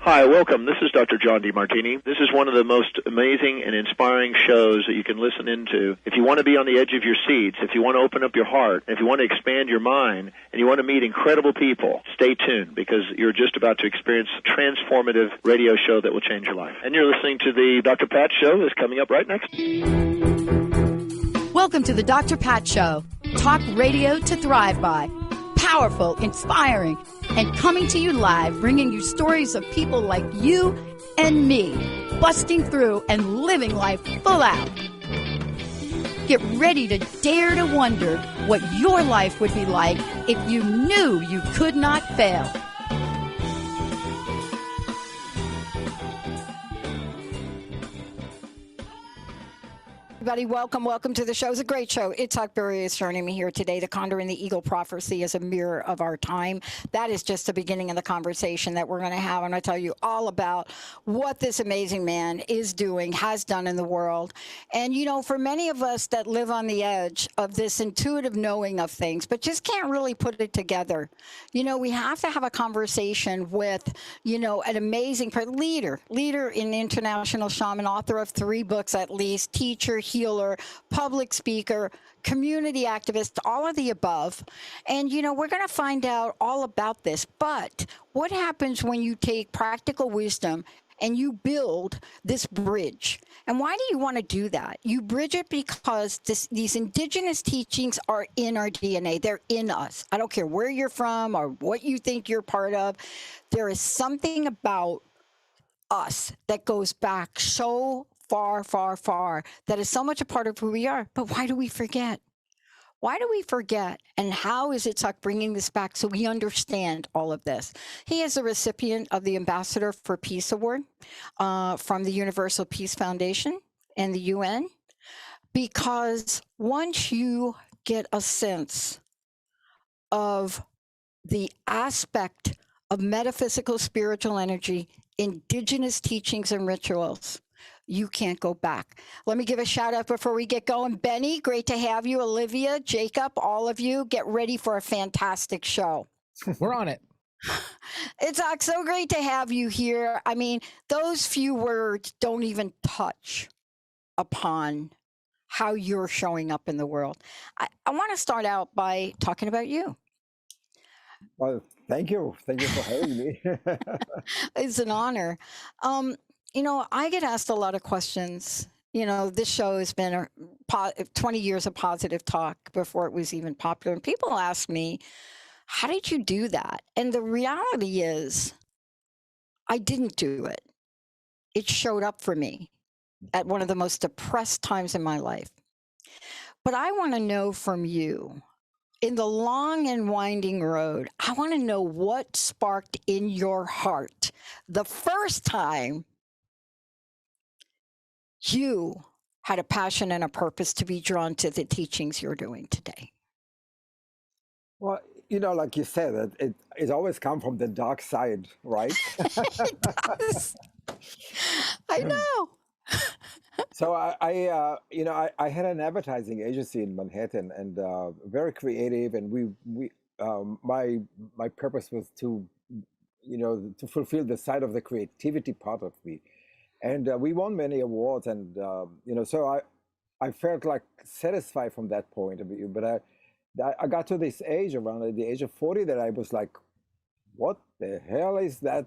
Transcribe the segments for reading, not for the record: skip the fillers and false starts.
Hi, welcome. This is Dr. John DeMartini. This is one of the most amazing and inspiring shows that you can listen into. If you want to be on the edge of your seats, if you want to open up your heart, if you want to expand your mind, and you want to meet incredible people, stay tuned because you're just about to experience a transformative radio show that will change your life. And you're listening to the Dr. Pat Show that's coming up right next. Welcome to the Dr. Pat Show. Talk radio to thrive by. Powerful, inspiring, and coming to you live, bringing you stories of people like you and me, busting through and living life full out. Get ready to dare to wonder what your life would be like if you knew you could not fail. Everybody, welcome to the show. It's a great show. Itzhak Beery is joining me here today. The Condor and the Eagle prophecy is a mirror of our time. That is just the beginning of the conversation that we're going to have. I'm going to tell you all about what this amazing man is doing, has done in the world. And, you know, for many of us that live on the edge of this intuitive knowing of things, but just can't really put it together, you know, we have to have a conversation with, you know, an amazing leader in international shaman, author of 3 books at least, teacher, healer, public speaker, community activist, all of the above. And, you know, we're going to find out all about this. But what happens when you take practical wisdom and you build this bridge? And why do you want to do that? You bridge it because these indigenous teachings are in our DNA. They're in us. I don't care where you're from or what you think you're part of. There is something about us that goes back so far, that is so much a part of who we are. But why do we forget? Why do we forget? And how is Itzhak bringing this back so we understand all of this? He is a recipient of the Ambassador for Peace Award from the Universal Peace Foundation and the UN, because once you get a sense of the aspect of metaphysical spiritual energy, indigenous teachings and rituals, you can't go back. Let me give a shout out before we get going. Benny, great to have you. Olivia, Jacob, all of you, get ready for a fantastic show. We're on it. It's so great to have you here. I mean, those few words don't even touch upon how you're showing up in the world. I want to start out by talking about you. Well, thank you. Thank you for having me. It's an honor. You know, I get asked a lot of questions. You know, this show has been 20 years of positive talk before it was even popular. And people ask me, how did you do that? And the reality is, I didn't do it. It showed up for me at one of the most depressed times in my life. But I want to know from you, in the long and winding road, I want to know what sparked in your heart the first time you had a passion and a purpose to be drawn to the teachings you're doing today. Well, you know, like you said, it always comes from the dark side, right? It does. I know. So I had an advertising agency in Manhattan, and very creative, and my purpose was to, you know, to fulfill the side of the creativity part of me. And we won many awards, and you know, so I felt like satisfied from that point of view. But I got to this age, around the age of 40, that I was like, what the hell is that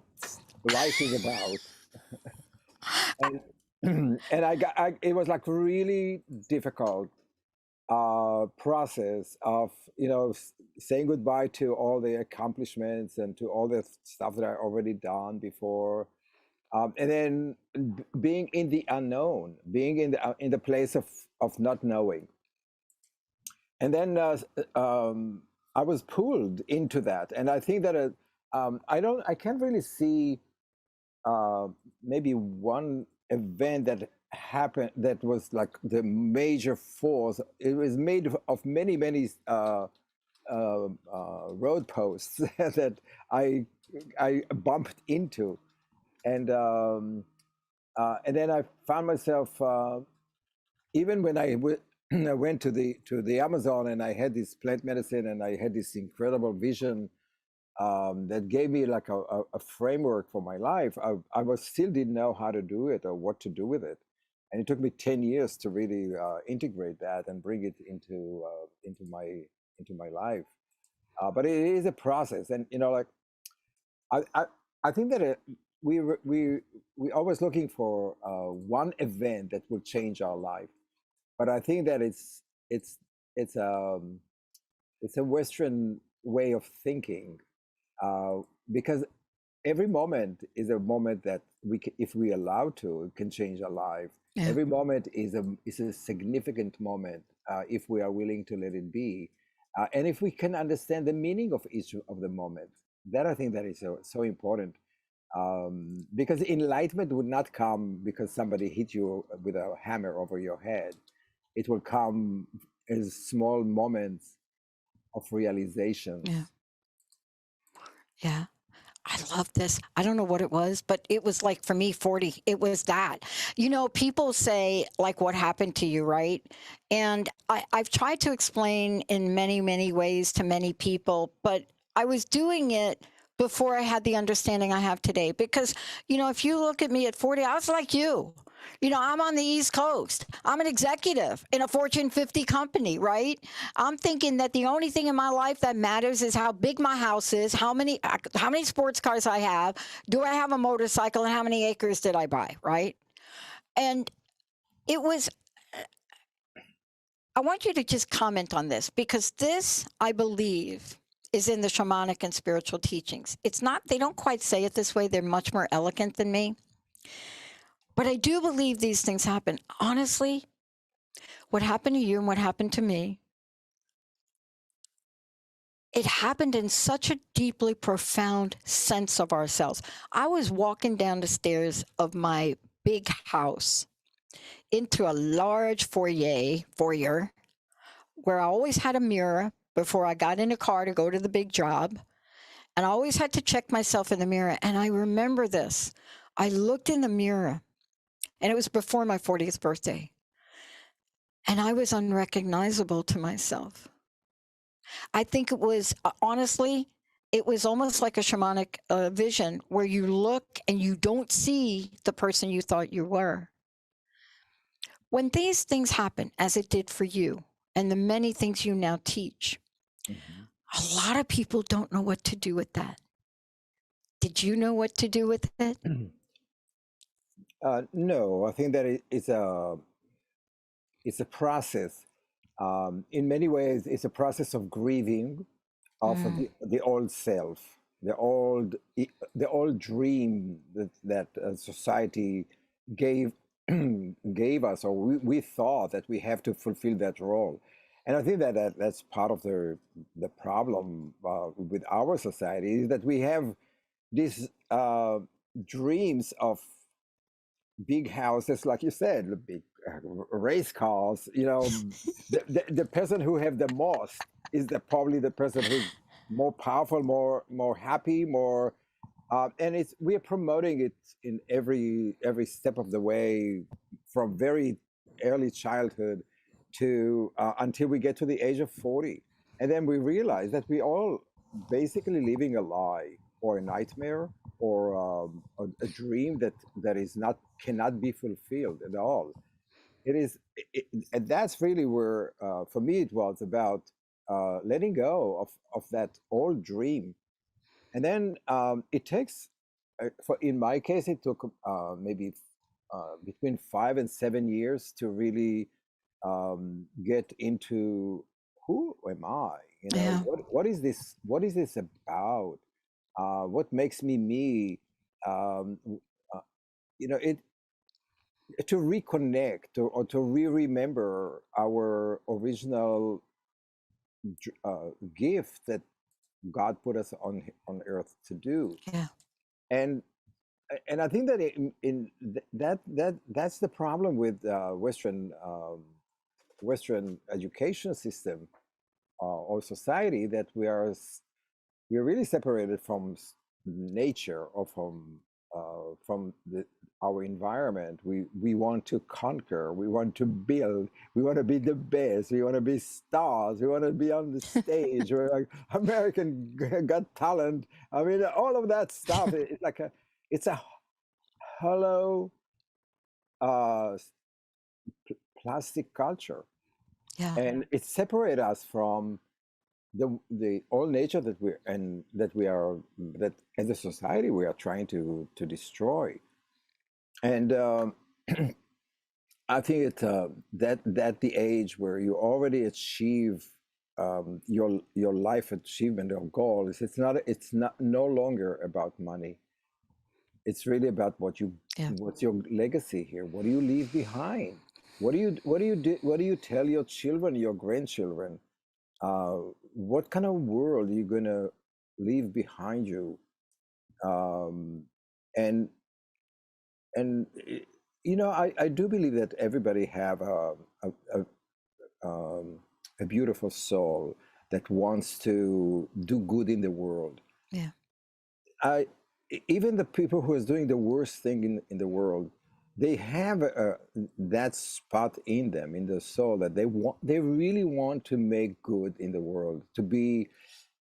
life is about? and it was like really difficult process of, you know, saying goodbye to all the accomplishments and to all the stuff that I already done before. And then being in the unknown, being in the place of not knowing, and then I was pulled into that, and I think that I can't really see maybe one event that happened that was like the major force. It was made of many road posts that I bumped into. And then I found myself, even when I went to the Amazon, and I had this plant medicine, and I had this incredible vision that gave me like a framework for my life. I was still didn't know how to do it or what to do with it, and it took me 10 years to really integrate that and bring it into my life. But it is a process, and like I I, I think that we re- we always looking for one event that will change our life, but I think that it's it's um it's a Western way of thinking, uh, because every moment is a moment that if we allow to, it can change our life. Yeah. Every moment is a significant moment, if we are willing to let it be, and if we can understand the meaning of each of the moments. That I think that is so important, because enlightenment would not come because somebody hit you with a hammer over your head. It will come as small moments of Yeah. realizations. Yeah. I love this. I don't know what it was, but it was like for me, 40, it was that. People say, like, what happened to you, right? And I've tried to explain in many, many ways to many people, but I was doing it before I had the understanding I have today. Because, if you look at me at 40, I was like you. I'm on the East Coast. I'm an executive in a Fortune 50 company, right? I'm thinking that the only thing in my life that matters is how big my house is, how many sports cars I have, do I have a motorcycle, and how many acres did I buy, right? And it was I want you to just comment on this, because this, I believe, is in the shamanic and spiritual teachings. It's not, they don't quite say it this way. They're much more elegant than me. But I do believe these things happen. Honestly, what happened to you and what happened to me, it happened in such a deeply profound sense of ourselves. I was walking down the stairs of my big house into a large foyer where I always had a mirror before I got in a car to go to the big job. And I always had to check myself in the mirror. And I remember this. I looked in the mirror, and it was before my 40th birthday. And I was unrecognizable to myself. I think it was, honestly, it was almost like a shamanic vision where you look and you don't see the person you thought you were. When these things happen, as it did for you, and the many things you now teach, Mhm. a lot of people don't know what to do with that. Did you know what to do with it? No, I think that it's a process. In many ways, it's a process of grieving of Mm, the old self, the old dream that society gave gave us, or we thought that we have to fulfill that role. And I think that's part of the problem with our society, is that we have these dreams of big houses, like you said, the big race cars. The person who have the most is probably the person who's more powerful, more happy, more. And we're promoting it in every step of the way, from very early childhood to until we get to the age of 40, and then we realize that we all basically living a lie or a nightmare, or a dream that is not cannot be fulfilled at all. It is, and that's really where, for me, it was about letting go of that old dream. And then it takes, for in my case, it took maybe between 5 and 7 years to really get into who am I? yeah. What is this about? What makes me me? Uh, it to reconnect, or to re-remember our original gift that God put us on earth to do. Yeah. And I think that that's the problem with Western education system, or society, that we're really separated from nature, or from from our environment. We want to conquer. We want to build. We want to be the best. We want to be stars. We want to be on the stage. We're like American Got Talent. I mean, all of that stuff. It's like it's a hollow uh, plastic culture, Yeah. and it separates us from the all nature that we are, that as a society we are trying to destroy. And I think that the age where you already achieve your life achievement or goal is, it's not no longer about money. It's really about Yeah. what's your legacy here. What do you leave behind? What do you tell your children, your grandchildren? What kind of world are you gonna leave behind you? Um, and I do believe that everybody have um, a beautiful soul that wants to do good in the world. Yeah. Even the people who is doing the worst thing in the world, they have that spot in them, in the soul, that they really want to make good in the world, to be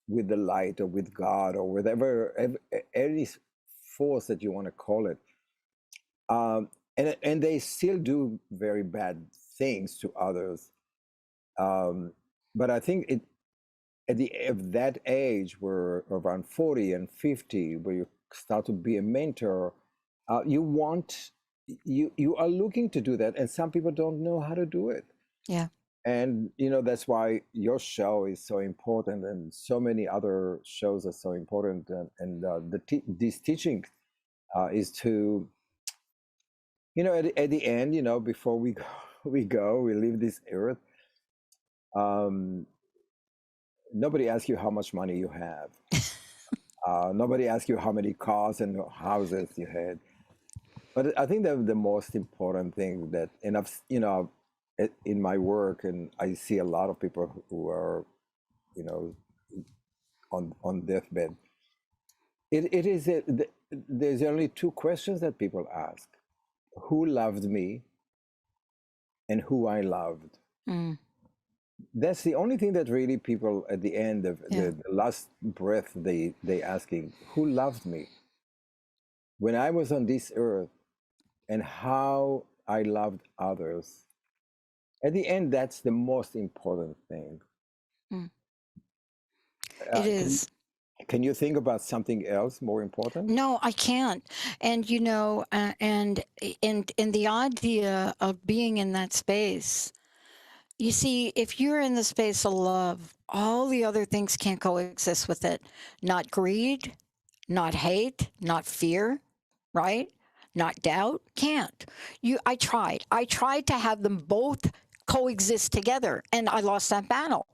with the light or with God or whatever, any force that you want to call it. And they still do very bad things to others. But I think at that age, where around 40 and 50, where you start to be a mentor, you are looking to do that, and some people don't know how to do it. Yeah. And that's why your show is so important, and so many other shows are so important. And this teaching is to, at the end, before we we leave this earth. Nobody asks you how much money you have. Nobody asks you how many cars and houses you had. But I think that the most important thing that, and in my work, and I see a lot of people who are, you know, on deathbed. It is there's only two questions that people ask: who loved me, and who I loved. Mm. That's the only thing that really people at the end of Yeah. the last breath, they asking, who loved me when I was on this earth, and how I loved others. At the end, that's the most important thing. Mm. It Can is. can you think about something else more important? No, I can't. And and the idea of being in that space. You see, if you're in the space of love, all the other things can't coexist with it. Not greed, not hate, not fear, right? Not doubt. Can't. I tried. I tried to have them both coexist together, and I lost that battle.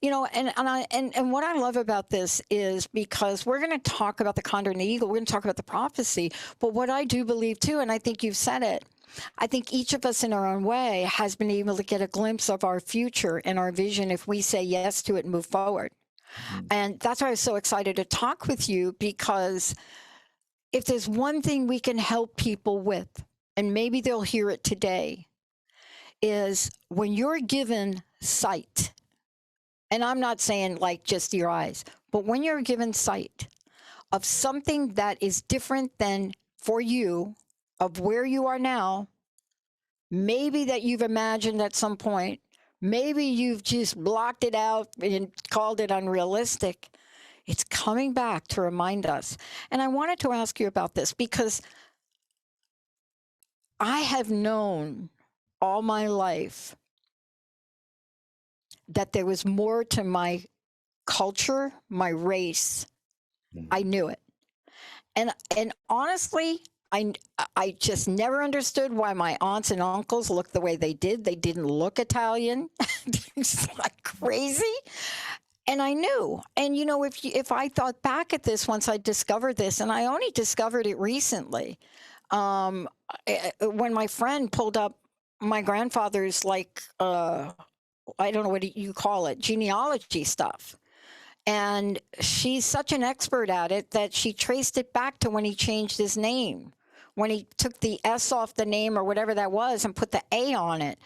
And what I love about this is, because we're going to talk about the condor and the eagle, we're going to talk about the prophecy, but what I do believe too, and I think you've said it, I think each of us in our own way has been able to get a glimpse of our future and our vision if we say yes to it and move forward. And that's why I was so excited to talk with you, because if there's one thing we can help people with, and maybe they'll hear it today, is when you're given sight, and I'm not saying like just your eyes, but when you're given sight of something that is different than for you, of where you are now, maybe that you've imagined at some point, maybe you've just blocked it out and called it unrealistic. It's coming back to remind us. And I wanted to ask you about this, because I have known all my life that there was more to my culture, my race. I knew it. And honestly, I just never understood why my aunts and uncles looked the way they did. They didn't look Italian. It's like crazy. And I knew. And if I thought back at this, once I discovered this, and I only discovered it recently, when my friend pulled up my grandfather's, I don't know what you call it, genealogy stuff. And she's such an expert at it that she traced it back to when he changed his name, when he took the S off the name or whatever that was and put the A on it.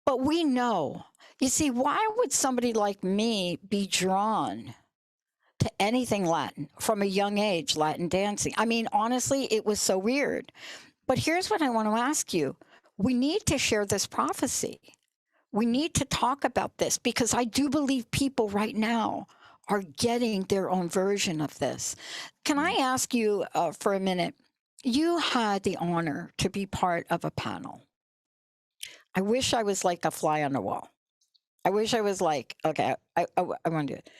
But we know, you see, why would somebody like me be drawn to anything Latin from a young age, Latin dancing? I mean, honestly, it was so weird. But here's what I want to ask you. We need to share this prophecy. We need to talk about this because I do believe people right now are getting their own version of this. Can I ask you for a minute? You had the honor to be part of a panel. I wish I was like a fly on the wall. I wish I was like, okay, I want to do it.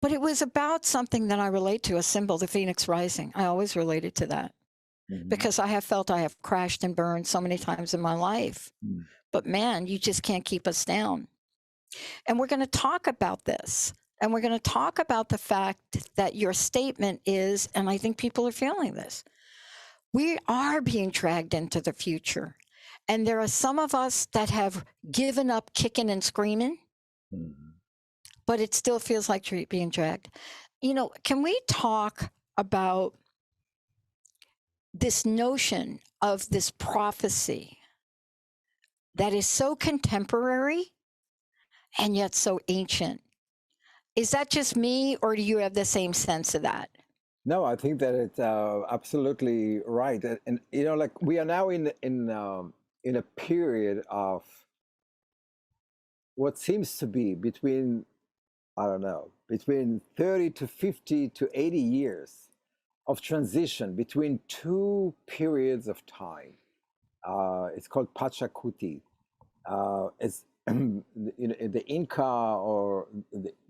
But it was about something that I relate to, a symbol, the Phoenix Rising. I always related to that because I have felt I have crashed and burned so many times in my life. But man, you just can't keep us down. And we're going to talk about this. And we're going to talk about the fact that your statement is, and I think people are feeling this, we are being dragged into the future. And there are some of us that have given up kicking and screaming, but it still feels like being dragged. You know, can we talk about this notion of this prophecy that is so contemporary and yet so ancient? Is that just me, or do you have the same sense of that? No, I think that it's absolutely right, and you know, like we are now in a period of what seems to be between, I don't know, between 30 to 50 to 80 years of transition between two periods of time. It's called Pachacuti. It's you know, the Inca or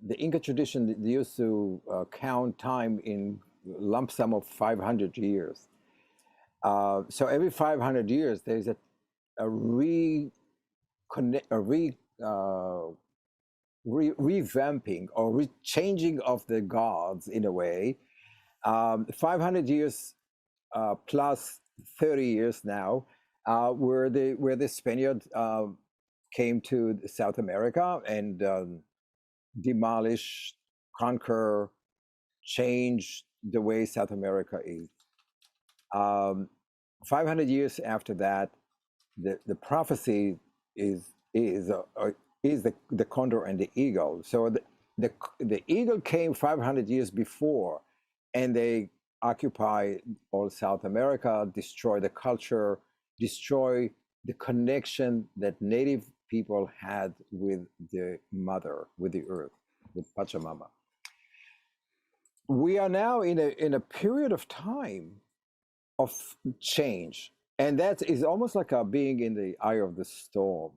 the Inca tradition, they used to count time in lump sum of 500 years. So every 500 years, there's a revamping or changing of the gods in a way. 500 years plus 30 years now, where the Spaniard came to South America and demolish, conquer, change the way South America is. 500 years after that, the prophecy is the condor and the eagle. So the eagle came 500 years before, and they occupy all South America, destroy the culture, destroy the connection that native people had with the mother, with the earth, with Pachamama. We are now in a period of time of change, and that is almost like being in the eye of the storm.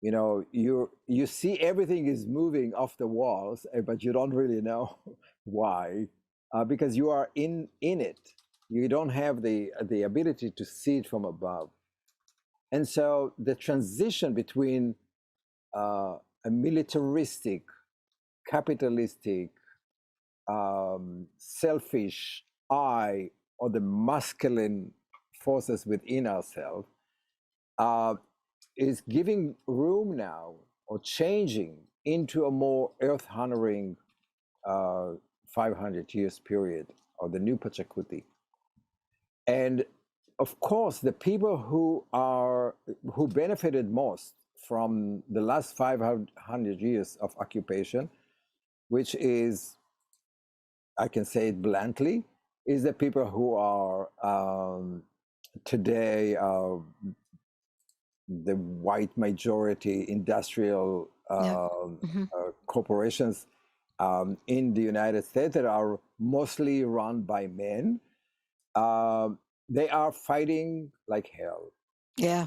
You know, you see everything is moving off the walls, but you don't really know why, because you are in it. You don't have the ability to see it from above. And so the transition between a militaristic, capitalistic, selfish I, or the masculine forces within ourselves, is giving room now, or changing into a more earth-honoring 500 years period, or the new Pachacuti. And of course, the people who benefited most from the last 500 years of occupation, which is, I can say it bluntly, is the people who are today the white majority industrial corporations in the United States that are mostly run by men. They are fighting like hell. Yeah.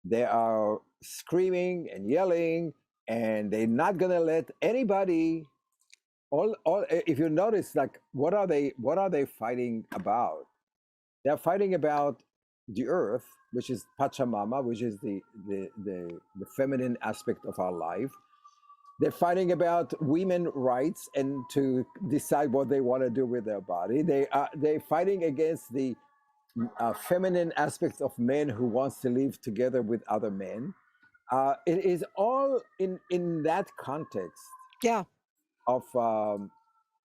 They are screaming and yelling, and they're not gonna let anybody. All if you notice, like, what are they fighting about? They're fighting about the earth, which is Pachamama, which is the feminine aspect of our life. They're fighting about women rights and to decide what they want to do with their body. They're fighting against the feminine aspects of men who wants to live together with other men. It is all in that context. Yeah. Of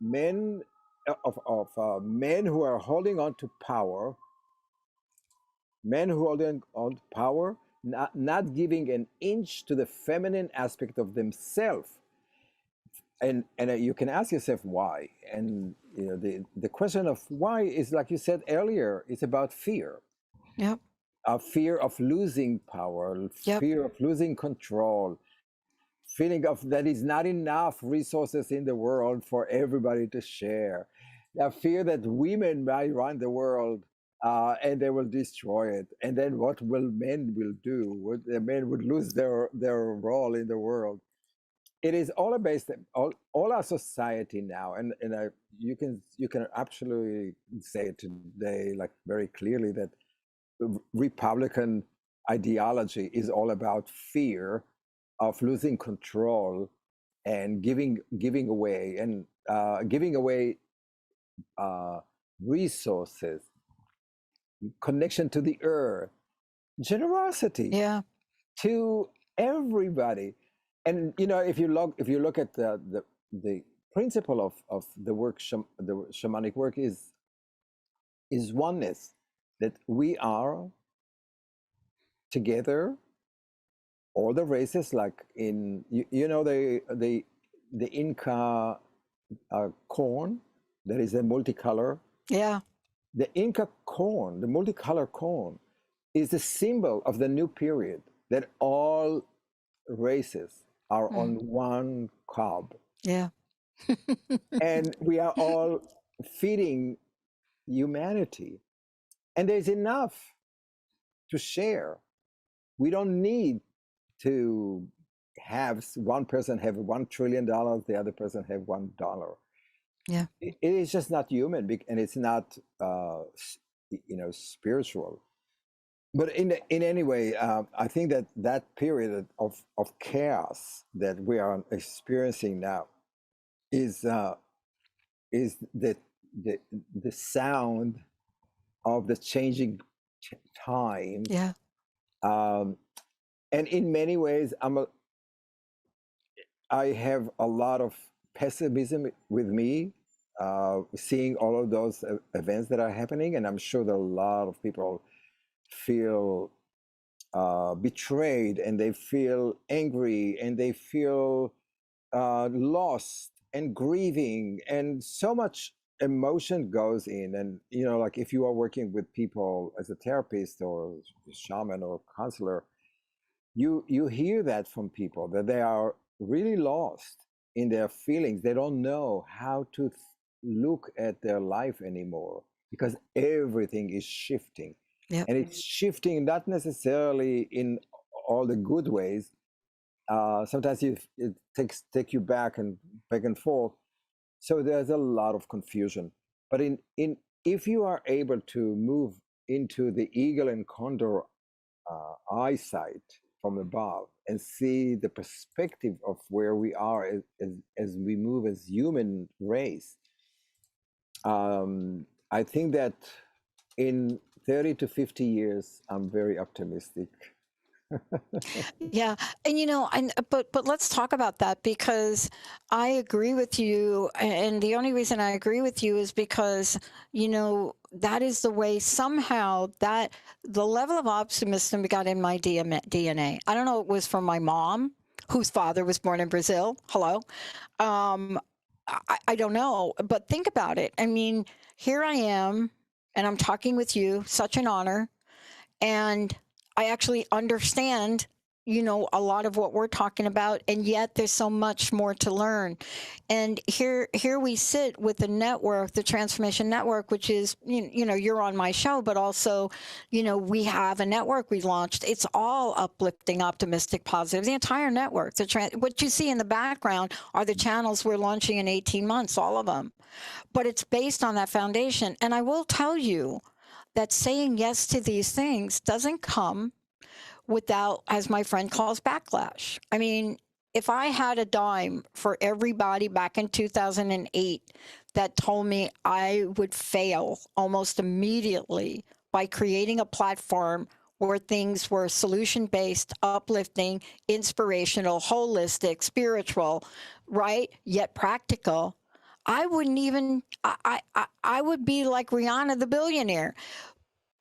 men men who are holding on to power, men who holding on to power, not giving an inch to the feminine aspect of themselves. And you can ask yourself why. And the question of why is, like you said earlier, it's about fear. Yep. Fear of losing power, Yep. fear of losing control, feeling of that is not enough resources in the world for everybody to share. The fear that women might run the world, and they will destroy it. And then what will men will do? The men would lose their role in the world. It is all based all our society now, and you can absolutely say today, like very clearly, that Republican ideology is all about fear of losing control and giving away resources, connection to the earth, generosity Yeah. to everybody. And if you look at the principle of the work, the shamanic work is oneness, that we are together, all the races, like in the Inca corn that is a multicolor. Yeah. The Inca corn, the multicolor corn, is the symbol of the new period, that all races are on one cob. Yeah. And we are all feeding humanity. And there's enough to share. We don't need to have one person have $1 trillion, the other person have $1. Yeah. It is just not human, and it's not spiritual. But in any way, I think that period of chaos that we are experiencing now is the sound of the changing times. Yeah. And in many ways, I have a lot of pessimism with me, seeing all of those events that are happening, and I'm sure that a lot of people feel betrayed, and they feel angry, and they feel lost and grieving, and so much emotion goes in. And like if you are working with people as a therapist or shaman or counselor, you hear that from people, that they are really lost in their feelings. They don't know how to look at their life anymore, because everything is shifting. Yep. And it's shifting not necessarily in all the good ways. Sometimes it take you back and forth. So there's a lot of confusion. But if you are able to move into the eagle and condor eyesight from above and see the perspective of where we are as we move as human race, I think that in 30 to 50 years, I'm very optimistic. Yeah, and but let's talk about that, because I agree with you, and the only reason I agree with you is because that is the way somehow that the level of optimism got in my DNA. I don't know, it was from my mom, whose father was born in Brazil. Hello. I don't know, but think about it. I mean, here I am, and I'm talking with you, such an honor. And I actually understand, a lot of what we're talking about, and yet there's so much more to learn. And here we sit with the network, the Transformation Network, which is, you're on my show, but also, we have a network we launched. It's all uplifting, optimistic, positive, the entire network. What you see in the background are the channels we're launching in 18 months, all of them. But it's based on that foundation. And I will tell you that saying yes to these things doesn't come without, as my friend calls, backlash. I mean, if I had a dime for everybody back in 2008 that told me I would fail almost immediately by creating a platform where things were solution-based, uplifting, inspirational, holistic, spiritual, right, yet practical, I wouldn't even, I would be like Rihanna, the billionaire,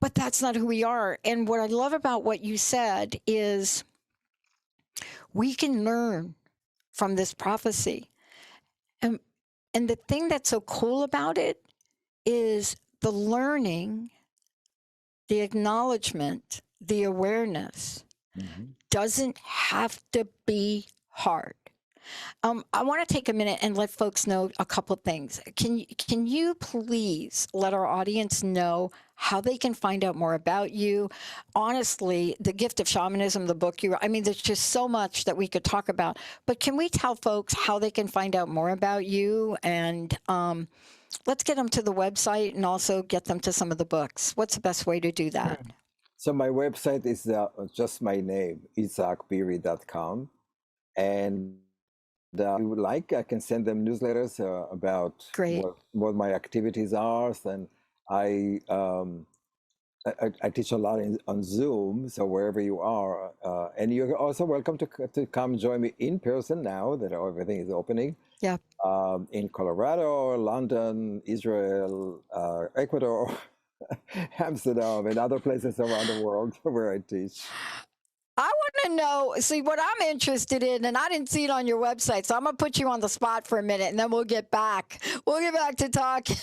but that's not who we are. And what I love about what you said is we can learn from this prophecy. And, and the thing that's so cool about it is the learning, the acknowledgement, the awareness doesn't have to be hard. I want to take a minute and let folks know a couple things. Can you please let our audience know how they can find out more about you? Honestly, The Gift of Shamanism, the book I mean, there's just so much that we could talk about. But can we tell folks how they can find out more about you? And let's get them to the website and also get them to some of the books. What's the best way to do that? So my website is just my name, itzhakbeery.com. And if you would like, I can send them newsletters about Great. what my activities are. And I teach a lot on Zoom, so wherever you are. And you're also welcome to come join me in person now that everything is opening. Yeah. In Colorado, London, Israel, Ecuador, Amsterdam, and other places around the world where I teach. I want to know, see what I'm interested in, and I didn't see it on your website, so I'm going to put you on the spot for a minute, and then we'll get back. We'll get back to talking.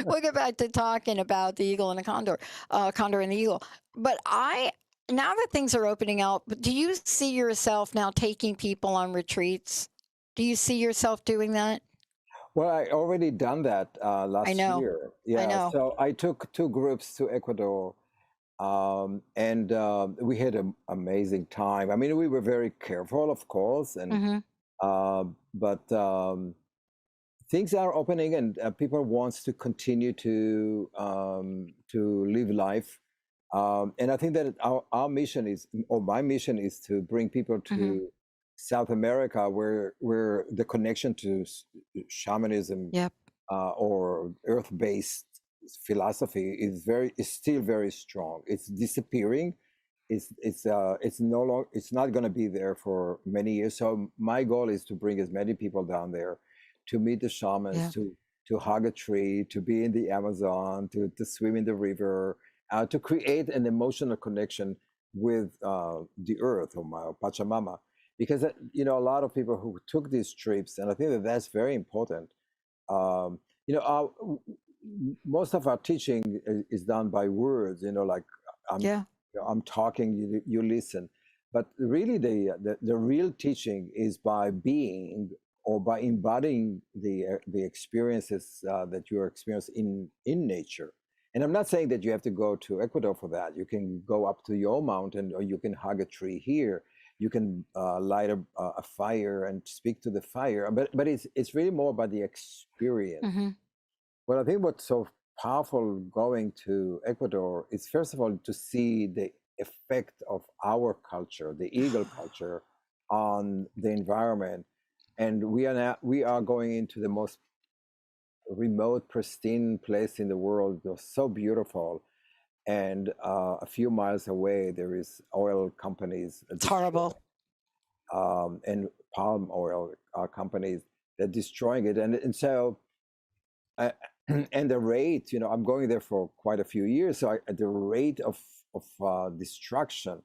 We'll get back to talking about the eagle and the condor, condor and the eagle. But now that things are opening out, do you see yourself now taking people on retreats? Do you see yourself doing that? Well, I already done that last I know. year. I know. So I took 2 groups to Ecuador. And we had an amazing time. I mean, we were very careful, of course, and but things are opening, and people wants to continue to live life. And I think that our mission is, or my mission is, to bring people to South America, where the connection to shamanism Yep. or earth-based philosophy is still very strong. It's disappearing. It's not going to be there for many years. So my goal is to bring as many people down there to meet the shamans, to hug a tree, to be in the Amazon, to swim in the river, to create an emotional connection with the earth, or Pachamama. Because a lot of people who took these trips, and I think that that's very important. Most of our teaching is done by words, like I'm talking, you listen. But really the real teaching is by being, or by embodying the experiences that you experience in nature. And I'm not saying that you have to go to Ecuador for that. You can go up to your mountain, or you can hug a tree here. You can light a fire and speak to the fire. But it's really more about the experience. Well, I think what's so powerful going to Ecuador is, first of all, to see the effect of our culture, the eagle culture, on the environment. And we are going into the most remote, pristine place in the world. They're so beautiful. And a few miles away, there is oil companies. It's horrible. And palm oil companies that are destroying it. And so... and the rate, I'm going there for quite a few years, so the rate of destruction,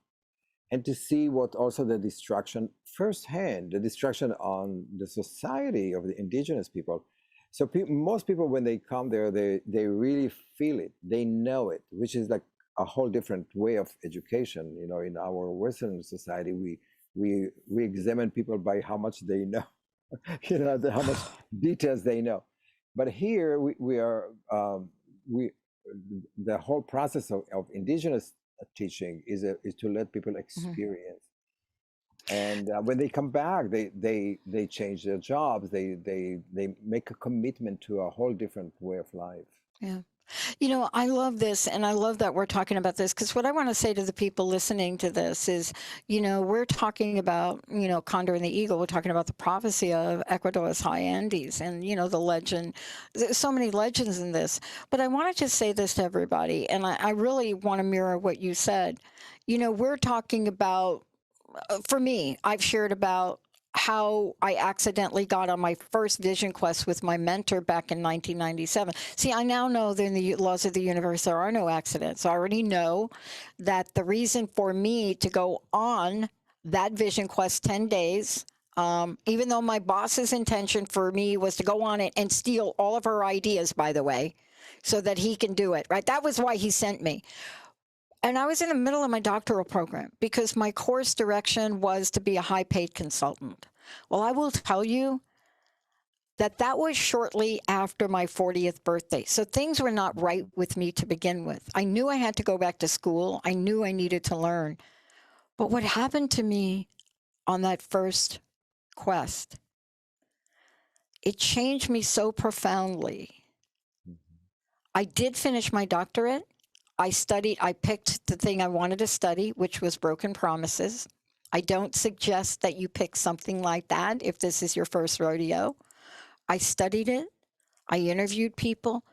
and to see what also the destruction firsthand, the destruction on the society of the indigenous people. So most people, when they come there, they really feel it, they know it, which is like a whole different way of education. In our Western society, we examine people by how much they know, how much details they know. But here the whole process of indigenous teaching is to let people experience. And when they come back, they change their jobs. They make a commitment to a whole different way of life. Yeah. I love this, and I love that we're talking about this, because what I want to say to the people listening to this is, we're talking about, Condor and the Eagle. We're talking about the prophecy of Ecuador's high Andes, and, the legend. There's so many legends in this. But I want to just say this to everybody, and I really want to mirror what you said. We're talking about, for me, I've shared about how I accidentally got on my first vision quest with my mentor back in 1997. See, I now know that in the laws of the universe, there are no accidents. I already know that the reason for me to go on that vision quest 10 days, even though my boss's intention for me was to go on it and steal all of her ideas, by the way, so that he can do it, right? That was why he sent me. And I was in the middle of my doctoral program because my course direction was to be a high paid consultant. Well, I will tell you that that was shortly after my 40th birthday. So things were not right with me to begin with. I knew I had to go back to school. I knew I needed to learn. But what happened to me on that first quest, it changed me so profoundly. I did finish my doctorate. I picked the thing I wanted to study, which was broken promises. I don't suggest that you pick something like that if this is your first rodeo. I studied it. I interviewed people.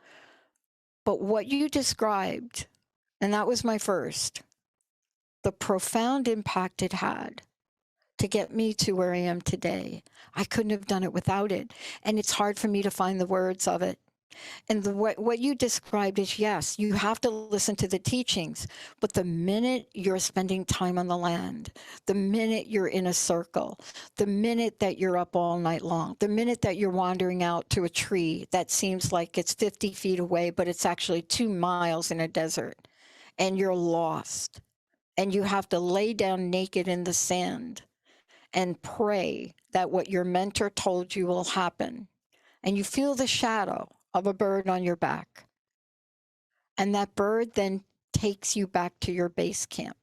But what you described, and that was my first, the profound impact it had to get me to where I am today. I couldn't have done it without it. And it's hard for me to find the words of it. And what you described is, yes, you have to listen to the teachings, but the minute you're spending time on the land, the minute you're in a circle, the minute that you're up all night long, the minute that you're wandering out to a tree that seems like it's 50 feet away, but it's actually 2 miles in a desert, and you're lost, and you have to lay down naked in the sand and pray that what your mentor told you will happen, and you feel the shadow of a bird on your back. And that bird then takes you back to your base camp.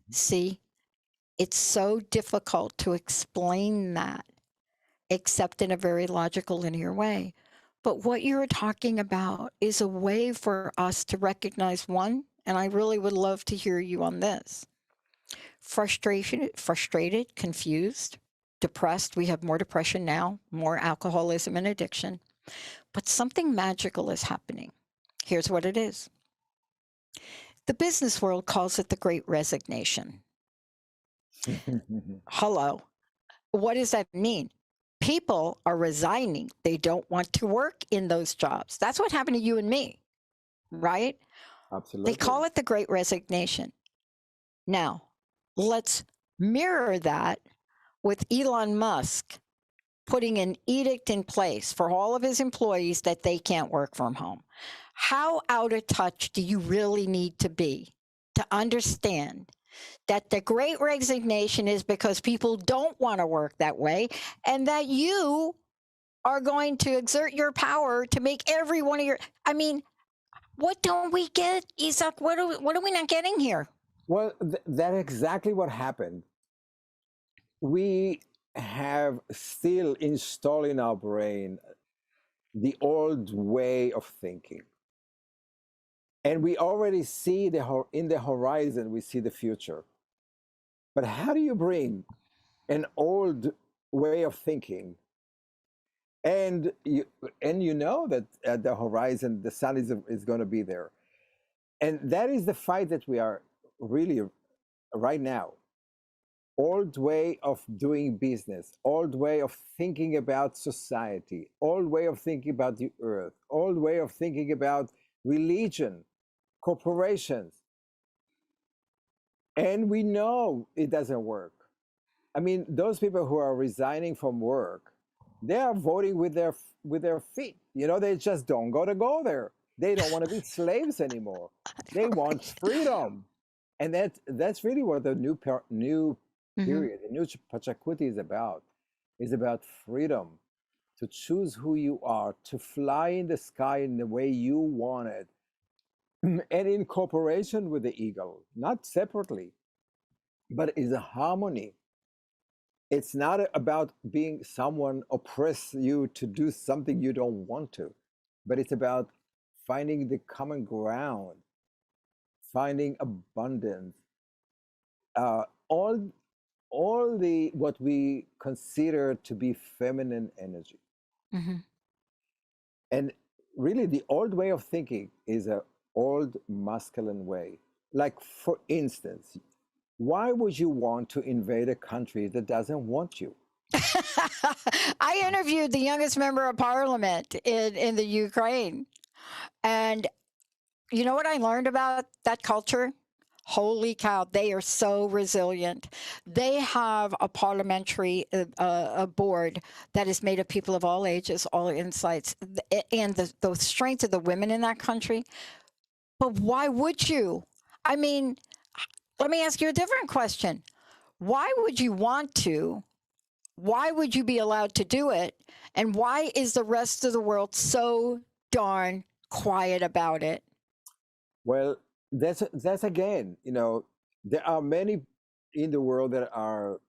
See, it's so difficult to explain that, except in a very logical, linear way. But what you're talking about is a way for us to recognize one, and I really would love to hear you on this. Frustrated, confused, depressed. We have more depression now, more alcoholism and addiction. But something magical is happening. Here's what it is. The business world calls it the Great Resignation. Hello. What does that mean? People are resigning. They don't want to work in those jobs. That's what happened to you and me, right? Absolutely. They call it the Great Resignation. Now, let's mirror that with Elon Musk putting an edict in place for all of his employees that they can't work from home. How out of touch do you really need to be to understand that the Great Resignation is because people don't want to work that way, and that you are going to exert your power to make every one of your, I mean, what don't we get, Itzhak? What are we not getting here? Well, that's exactly what happened. We have still installed in our brain the old way of thinking. And we already see in the horizon, we see the future. But how do you bring an old way of thinking? And you know that at the horizon, the sun is going to be there. And that is the fight that we are really right now. Old way of doing business, old way of thinking about society, old way of thinking about the earth, old way of thinking about religion, corporations. And we know it doesn't work. I mean, those people who are resigning from work, they are voting with their feet. You know, they just don't go there. They don't want to be slaves anymore. They want freedom. And that's really what the new period, the new Pachacuti is about freedom, to choose who you are, to fly in the sky in the way you want it, and in cooperation with the eagle, not separately, but is a harmony. It's not about being someone oppress you to do something you don't want to, but it's about finding the common ground, finding abundance, all the what we consider to be feminine energy. And really the old way of thinking is a old masculine way. Like, for instance, why would you want to invade a country that doesn't want you? I interviewed the youngest member of parliament in the Ukraine. And you know what I learned about that culture? Holy cow, they are so resilient. They have a parliamentary a board that is made of people of all ages, all insights, and the strength of the women in that country. But why would you? I mean, let me ask you a different question. Why would you want to? Why would you be allowed to do it? And why is the rest of the world so darn quiet about it? Well, that's again, there are many in the world that are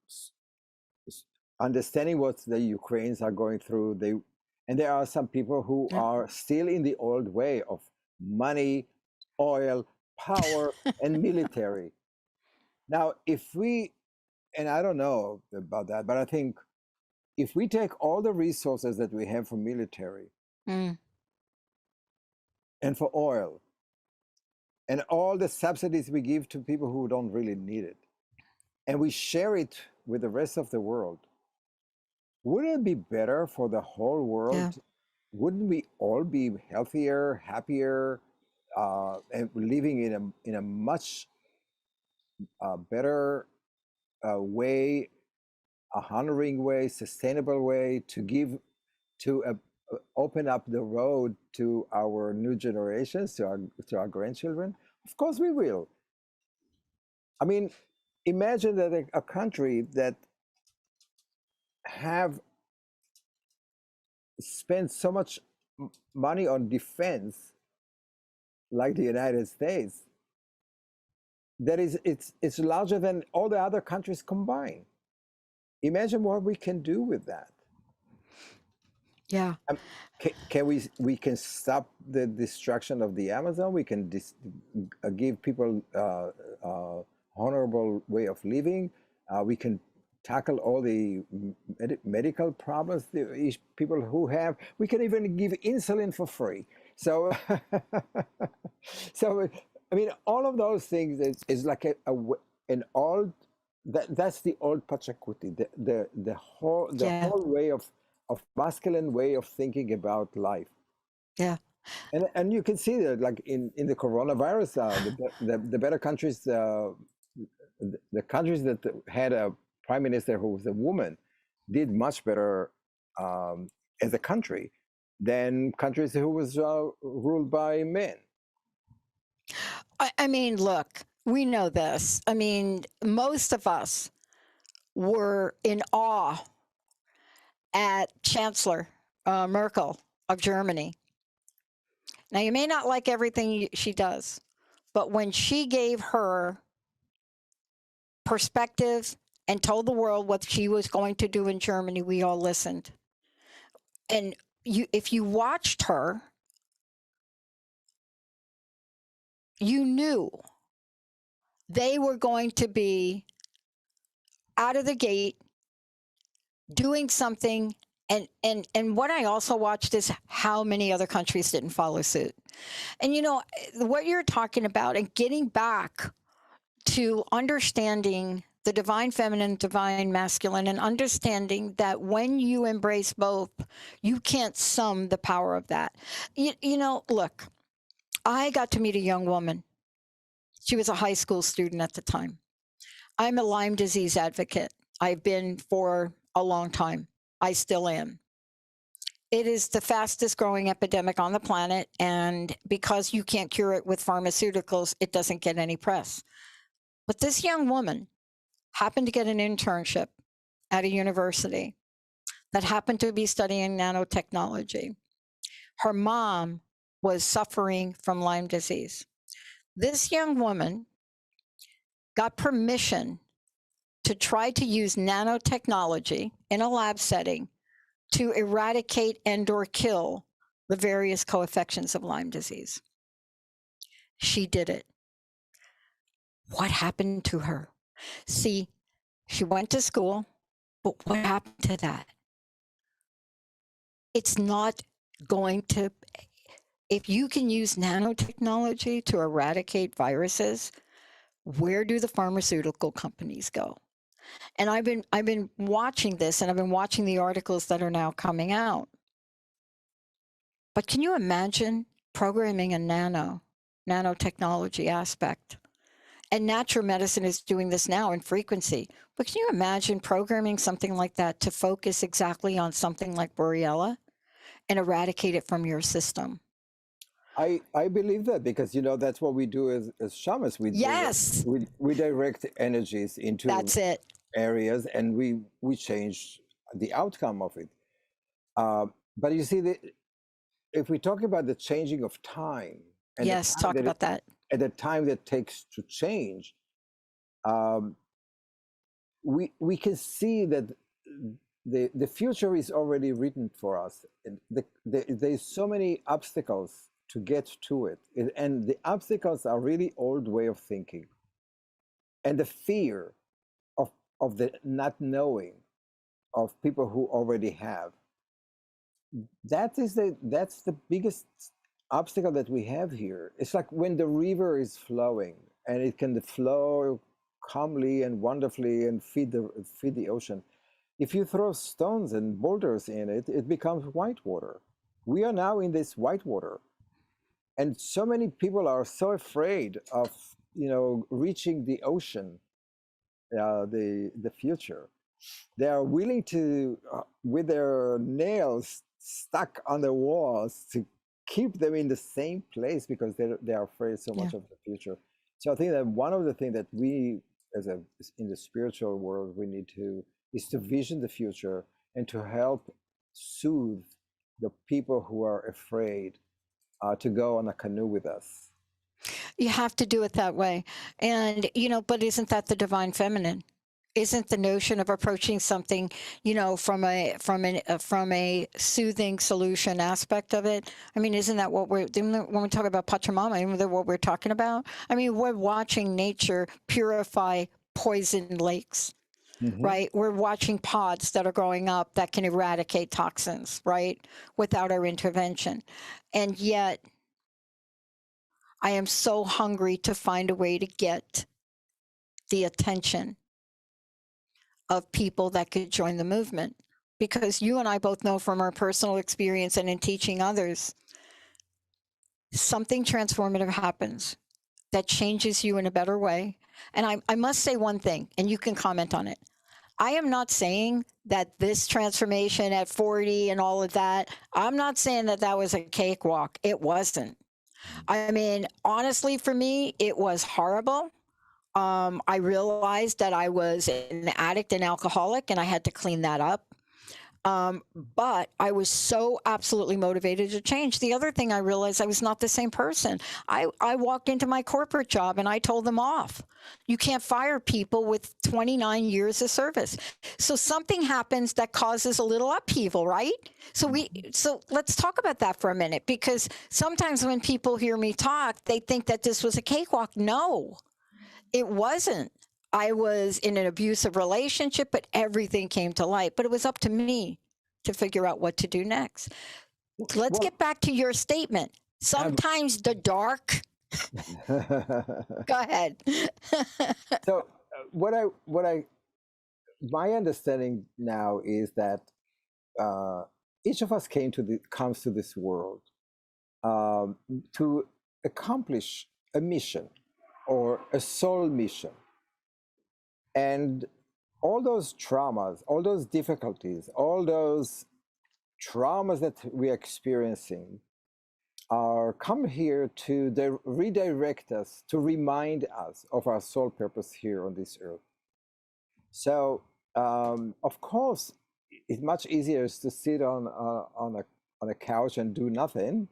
understanding what the Ukrainians are going through. And there are some people who Yeah. are still in the old way of money, oil, power, and military. Now, and I don't know about that, but I think if we take all the resources that we have for military Mm. and for oil and all the subsidies we give to people who don't really need it, and we share it with the rest of the world, wouldn't it be better for the whole world? Yeah. Wouldn't we all be healthier, happier, and living in a much better way, a honoring way, sustainable way to give to open up the road to our new generations, to our grandchildren? Of course, we will. I mean, imagine that a country that have spent so much money on defense, like the United States, that is, it's larger than all the other countries combined. Imagine what we can do with that. Yeah. Can we can stop the destruction of the Amazon? We can give people honorable way of living. We can tackle all the medical problems people who have. We can even give insulin for free. So, so I mean, all of those things is like an old. That's the old Pachacuti. The whole Yeah. whole way of masculine way of thinking about life. Yeah. And you can see that, like in the coronavirus, the better countries, the countries that had a prime minister who was a woman, did much better as a country than countries who was ruled by men. I mean, look, we know this. I mean, most of us were in awe at Chancellor Merkel of Germany. Now, you may not like everything she does, but when she gave her perspective and told the world what she was going to do in Germany, we all listened. And if you watched her, you knew they were going to be out of the gate doing something. And what I also watched is how many other countries didn't follow suit. And what you're talking about, and getting back to understanding the divine feminine, divine masculine, and understanding that when you embrace both, you can't sum the power of that. Look, I got to meet a young woman. She was a high school student at the time. I'm a Lyme disease advocate. I've been for a long time. I still am. It is the fastest growing epidemic on the planet. And because you can't cure it with pharmaceuticals, it doesn't get any press. But this young woman happened to get an internship at a university that happened to be studying nanotechnology. Her mom was suffering from Lyme disease. This young woman got permission to try to use nanotechnology in a lab setting to eradicate and or kill the various co-infections of Lyme disease. She did it. What happened to her? See, she went to school, but what happened to that? It's not going to, if you can use nanotechnology to eradicate viruses, where do the pharmaceutical companies go? And I've been watching this, and I've been watching the articles that are now coming out. But can you imagine programming a nanotechnology aspect? And natural medicine is doing this now in frequency. But can you imagine programming something like that to focus exactly on something like Borrelia and eradicate it from your system? I believe that, because that's what we do as shamans. Yes, We direct energies into that's it. areas, and we change the outcome of it. But you see, if we talk about the changing of time and Yes, talk about that. and the time that takes to change, um, we can see that the future is already written for us. And there's so many obstacles to get to it, and the obstacles are really old way of thinking, and the fear of the not knowing of people who already have. That's the biggest obstacle that we have here. It's like when the river is flowing, and it can flow calmly and wonderfully and feed the ocean. If you throw stones and boulders in it, it becomes white water. We are now in this white water, and so many people are so afraid of reaching the ocean, the future. They are willing to, with their nails stuck on the walls, to keep them in the same place, because they are afraid so much of the future. So I think that one of the things that we, in the spiritual world, we need to is to vision the future and to help soothe the people who are afraid to go on a canoe with us. You have to do it that way. And, but isn't that the divine feminine? Isn't the notion of approaching something, from a soothing solution aspect of it? I mean, isn't that what when we talk about Pachamama, isn't that what we're talking about? I mean, we're watching nature purify poisoned lakes. Right? We're watching pods that are growing up that can eradicate toxins, right? Without our intervention. And yet, I am so hungry to find a way to get the attention of people that could join the movement. Because you and I both know from our personal experience and in teaching others, something transformative happens that changes you in a better way. And I must say one thing, and you can comment on it. I am not saying that this transformation at 40 and all of that, I'm not saying that that was a cakewalk. It wasn't. I mean, honestly, for me, it was horrible. I realized that I was an addict and alcoholic, and I had to clean that up. But I was so absolutely motivated to change. The other thing I realized, I was not the same person. I walked into my corporate job and I told them off. You can't fire people with 29 years of service. So something happens that causes a little upheaval, right? So let's talk about that for a minute, because sometimes when people hear me talk, they think that this was a cakewalk. No, it wasn't. I was in an abusive relationship, but everything came to light. But it was up to me to figure out what to do next. Let's get back to your statement. Sometimes the dark. Go ahead. So my understanding now is that each of us comes to this world to accomplish a mission or a soul mission. And all those traumas, all those difficulties, all those traumas that we're experiencing are come here to redirect us, to remind us of our soul purpose here on this earth. So, of course, it's much easier to sit on a couch and do nothing.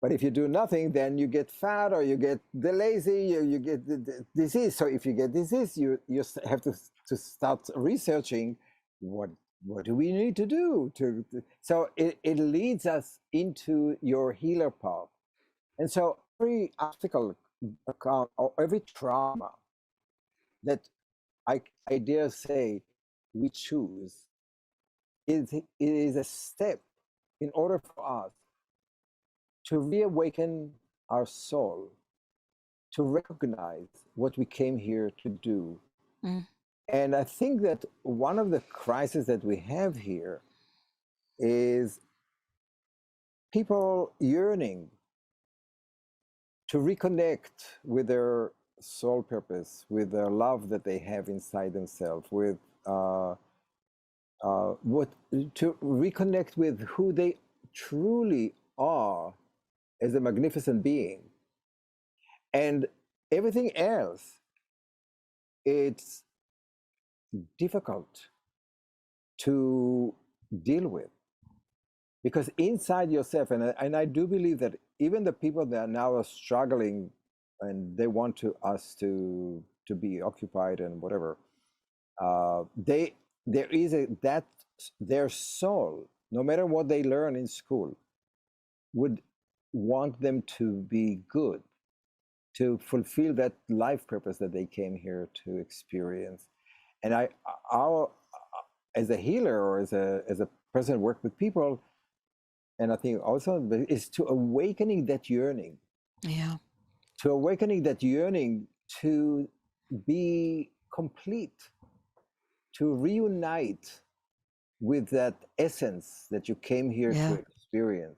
But if you do nothing, then you get fat, or you get lazy, you get the disease. So if you get disease, you have to start researching what do we need to do so it leads us into your healer path. And so every obstacle or every trauma that I dare say we choose is a step in order for us to reawaken our soul, to recognize what we came here to do. Mm. And I think that one of the crises that we have here is people yearning to reconnect with their soul purpose, with the love that they have inside themselves, with what to reconnect with who they truly are as a magnificent being, and everything else, it's difficult to deal with because inside yourself, and I do believe that even the people that now are struggling and they want us to be occupied and whatever, they there is a that their soul, no matter what they learn in school, would want them to be good, to fulfill that life purpose that they came here to experience. And our as a healer or as a person who works with people, and I think also is to awakening that yearning. Yeah. To awakening that yearning to be complete, to reunite with that essence that you came here to Yeah. experience.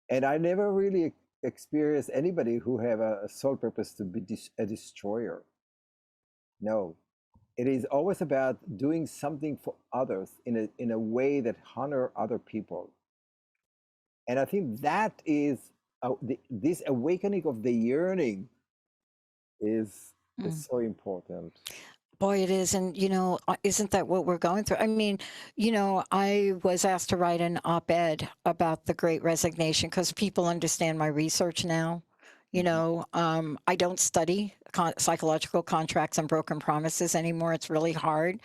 And I never really experienced anybody who have a soul purpose to be a destroyer. No, it is always about doing something for others in a way that honor other people. And I think that is this awakening of the yearning is Mm. is so important. Boy, it is. And, isn't that what we're going through? I mean, I was asked to write an op-ed about the Great Resignation because people understand my research now. I don't study psychological contracts and broken promises anymore. It's really hard.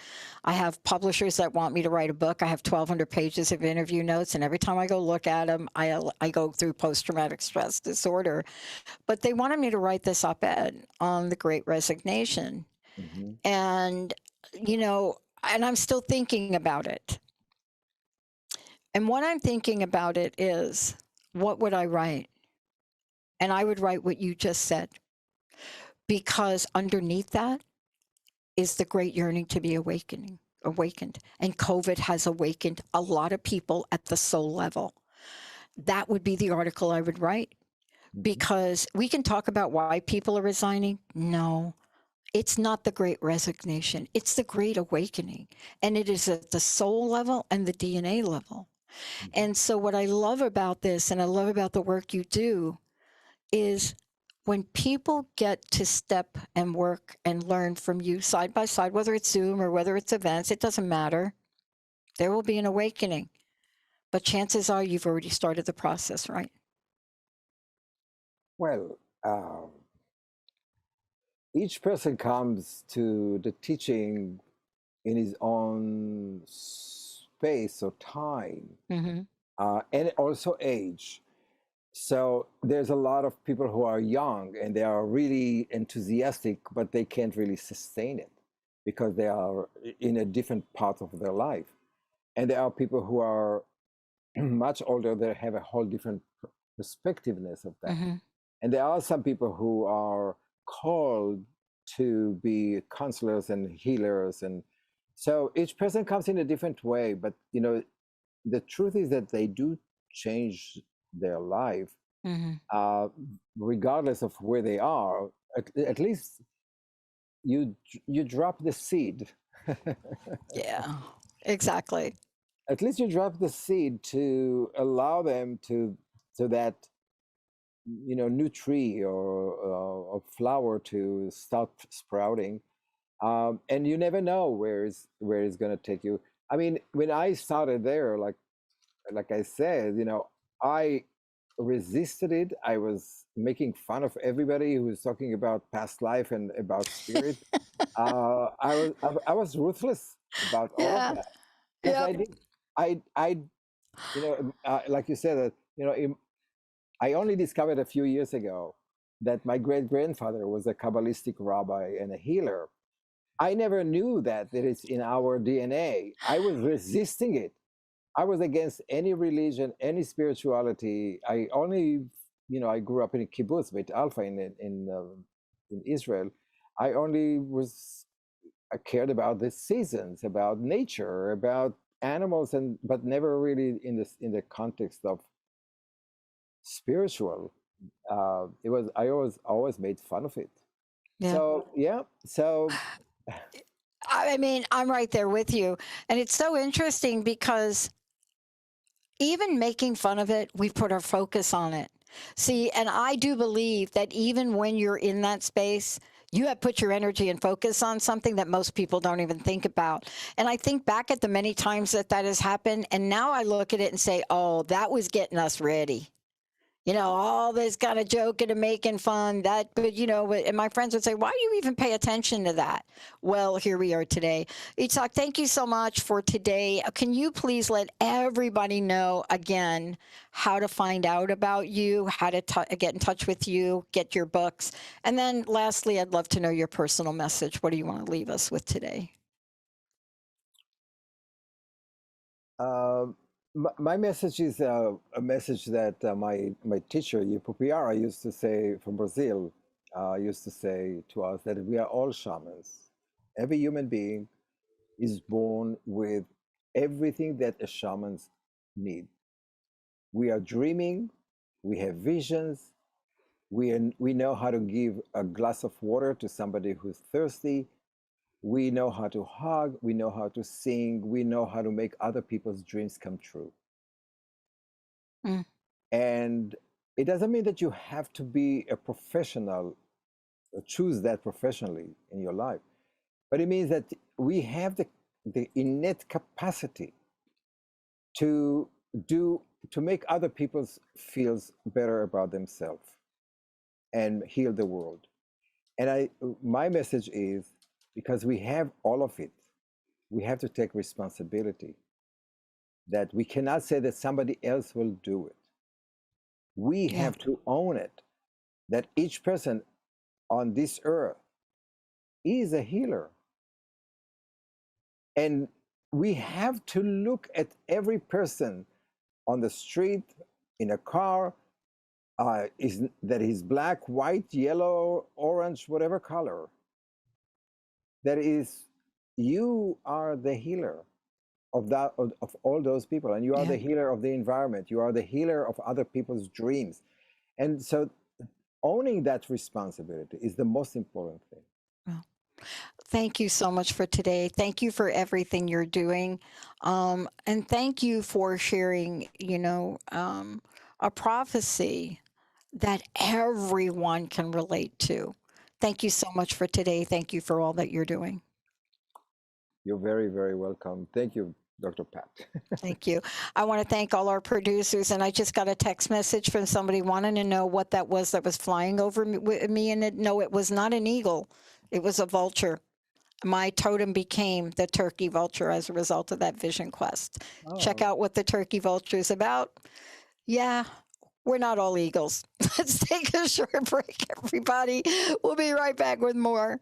I have publishers that want me to write a book. I have 1,200 pages of interview notes, and every time I go look at them, I go through post-traumatic stress disorder. But they wanted me to write this op-ed on the Great Resignation. Mhm. And, and I'm still thinking about it. And what I'm thinking about it is, what would I write? And I would write what you just said, because underneath that is the great yearning to be awakened. And COVID has awakened a lot of people at the soul level. That would be the article I would write, Mhm. because we can talk about why people are resigning. No, it's not the great resignation. It's the great awakening. And it is at the soul level and the DNA level. Mhm. And so what I love about this, and I love about the work you do, is when people get to step and work and learn from you side by side, whether it's Zoom or whether it's events, it doesn't matter. There will be an awakening. But chances are you've already started the process, right? Well, each person comes to the teaching in his own space or time, Mm-hmm. and also age. So there's a lot of people who are young and they are really enthusiastic, but they can't really sustain it because they are in a different part of their life. And there are people who are much older that have a whole different perspectiveness of that. Mm-hmm. And there are some people who are called to be counselors and healers. And so each person comes in a different way. But, the truth is that they do change their life, Mm-hmm. uh, regardless of where they are. At least you drop the seed. Yeah, exactly. At least you drop the seed to allow them to that new tree or flower to start sprouting, and you never know where it's going to take you. I mean, when I started there, like I said, I resisted it. I was making fun of everybody who was talking about past life and about spirit. I was ruthless about all of Yeah. that because Yep. I like you said that I only discovered a few years ago that my great grandfather was a Kabbalistic rabbi and a healer. I never knew that it's in our DNA. I was resisting it. I was against any religion, any spirituality. I only, I grew up in a kibbutz with Alpha in in Israel, I cared about the seasons, about nature, about animals, and but never really in the context of spiritual. It was I always made fun of it. Yeah. So yeah, so I mean, I'm right there with you. And it's so interesting because even making fun of it, we put our focus on it. See, and I do believe that even when you're in that space, you have put your energy and focus on something that most people don't even think about. And I think back at the many times that that has happened, and now I look at it and say, oh, that was getting us ready. You know, all this kind of joking and making fun that, but and my friends would say, why do you even pay attention to that? Well, here we are today. Itzhak, thank you so much for today. Can you please let everybody know again how to find out about you, how to get in touch with you, get your books? And then lastly, I'd love to know your personal message. What do you want to leave us with today? um, my message is a message that my teacher Ipupiara used to say from Brazil. Used to say to us that we are all shamans. Every human being is born with everything that a shaman's need. We are dreaming, we have visions, we know how to give a glass of water to somebody who's thirsty. We know how to hug, we know how to sing, we know how to make other people's dreams come true. Mm. And it doesn't mean that you have to be a professional or choose that professionally in your life, but it means that we have the innate capacity to do to make other people feels better about themselves and heal the world. And my message is, because we have all of it, we have to take responsibility, that we cannot say that somebody else will do it. We Yeah. have to own it, that each person on this earth is a healer. And we have to look at every person on the street, in a car, that is black, white, yellow, orange, whatever color. That is, you are the healer of all those people, and you are Yeah. the healer of the environment. You are the healer of other people's dreams, and so owning that responsibility is the most important thing. Well, thank you so much for today. Thank you for everything you're doing. And thank you for sharing, a prophecy that everyone can relate to. Thank you so much for today. Thank you for all that you're doing. You're very, very welcome. Thank you, Dr. Pat. Thank you. I want to thank all our producers. And I just got a text message from somebody wanting to know what that was flying over me. And no, it was not an eagle. It was a vulture. My totem became the turkey vulture as a result of that vision quest. Check Oh. out what the turkey vulture is about. Yeah, we're not all eagles. Let's take a short break, everybody. We'll be right back with more.